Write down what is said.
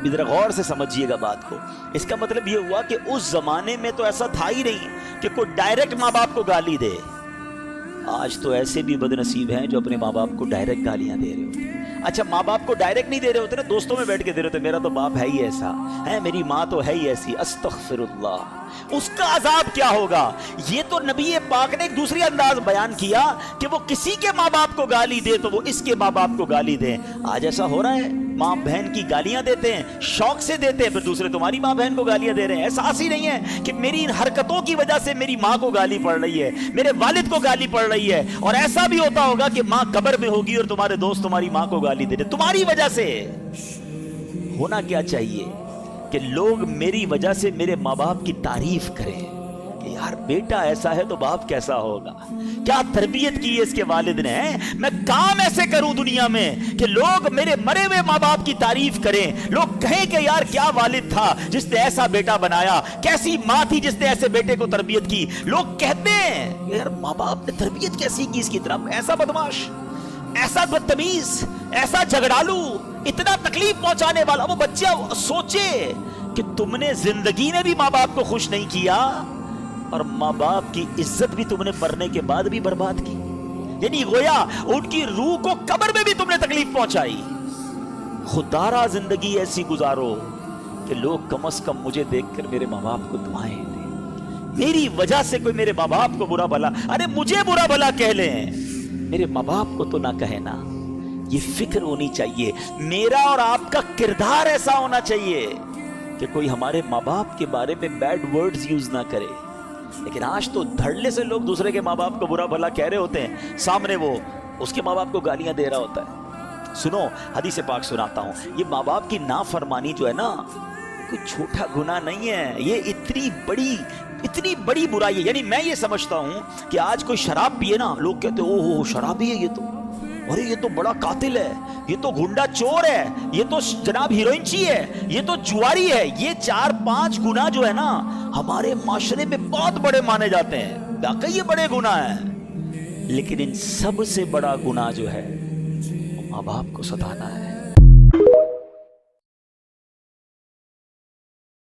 ابھی ذرا غور سے سمجھیے گا بات کو. اس کا مطلب یہ ہوا کہ اس زمانے میں تو ایسا تھا ہی نہیں کہ کوئی ڈائریکٹ ماں باپ کو گالی دے. آج تو ایسے بھی بد نصیب ہیں جو اپنے ماں باپ کو ڈائریکٹ گالیاں دے رہے ہوتے ہیں. اچھا ماں باپ کو ڈائریکٹ نہیں دے رہے ہوتے نا, دوستوں میں بیٹھ کے دے رہے ہوتے, میرا تو باپ ہے ہی ایسا ہے, میری ماں تو ہے ہی ایسی, استغفر اللہ. اس کا عذاب کیا ہوگا؟ یہ تو نبی پاک نے ایک دوسری انداز بیان کیا کہ وہ کسی کے ماں باپ کو گالی دے تو وہ اس کے ماں باپ کو گالی دے. آج ایسا ہو رہا ہے, ماں بہن کی گالیاں دیتے ہیں, شوق سے دیتے ہیں, پھر دوسرے تمہاری ماں بہن کو گالیاں دے رہے ہیں. احساس ہی نہیں ہے کہ میری ان حرکتوں کی وجہ سے میری ماں کو گالی پڑ رہی ہے, میرے والد کو گالی پڑ رہی ہے. اور ایسا بھی ہوتا ہوگا کہ ماں قبر میں ہوگی اور تمہارے دوست تمہاری ماں کو گالی دے رہے تمہاری وجہ سے. ہونا کیا چاہیے کہ لوگ میری وجہ سے میرے ماں باپ کی تعریف کریں کہ یار بیٹا ایسا ہے تو باپ کیسا ہوگا, کیا تربیت کی ہے اس کے والد نے. میں کام ایسے کروں دنیا میں کہ لوگ میرے مرے ہوئے ماں باپ کی تعریف کریں, لوگ کہیں کہ یار کیا والد تھا جس نے ایسا بیٹا بنایا, کیسی ماں تھی جس نے ایسے بیٹے کو تربیت کی. لوگ کہتے ہیں یار ماں باپ نے تربیت کیسی کی اس کی طرف, ایسا بدماش, ایسا بدتمیز, ایسا جھگڑالو, اتنا تکلیف پہنچانے والا. وہ بچہ سوچے کہ تم نے زندگی میں بھی ماں باپ کو خوش نہیں کیا اور ماں باپ کی عزت بھی تم نے مرنے کے بعد بھی برباد کی. یعنی گویا ان کی روح کو قبر میں بھی تم نے تکلیف پہنچائی. خدا را زندگی ایسی گزارو کہ لوگ کم از کم مجھے دیکھ کر میرے ماں باپ کو دعائیں دیں. میری وجہ سے کوئی میرے ماں باپ کو برا بھلا, ارے مجھے برا بھلا کہہ لیں, میرے ماں باپ کو تو نہ کہنا. یہ فکر ہونی چاہیے. میرا اور آپ کا کردار ایسا ہونا چاہیے کہ کوئی ہمارے ماں باپ کے بارے میں بیڈ ورڈز یوز نہ کرے. لیکن آج تو دھڑلے سے لوگ دوسرے کے ماں باپ کو برا بھلا کہہ رہے ہوتے ہیں, سامنے وہ اس کے ماں باپ کو گالیاں دے رہا ہوتا ہے. سنو حدیث پاک سناتا ہوں. یہ ماں باپ کی نافرمانی جو ہے نا کوئی چھوٹا گناہ نہیں ہے, یہ اتنی بڑی برائی ہے. یعنی میں یہ سمجھتا ہوں کہ آج کوئی شراب پیے نا, لوگ کہتے ہیں اوہ شرابی ہے یہ تو, ارے یہ تو بڑا قاتل ہے, یہ تو گنڈا چور ہے, یہ تو جناب ہیروئنچی ہے, یہ تو جواری ہے. یہ 4-5 گناہ جو ہے نا ہمارے معاشرے میں بہت بڑے مانے جاتے ہیں, واقعی یہ بڑے گناہ ہیں. لیکن ان سب سے بڑا گناہ جو ہے وہ ماں باپ کو ستانا ہے.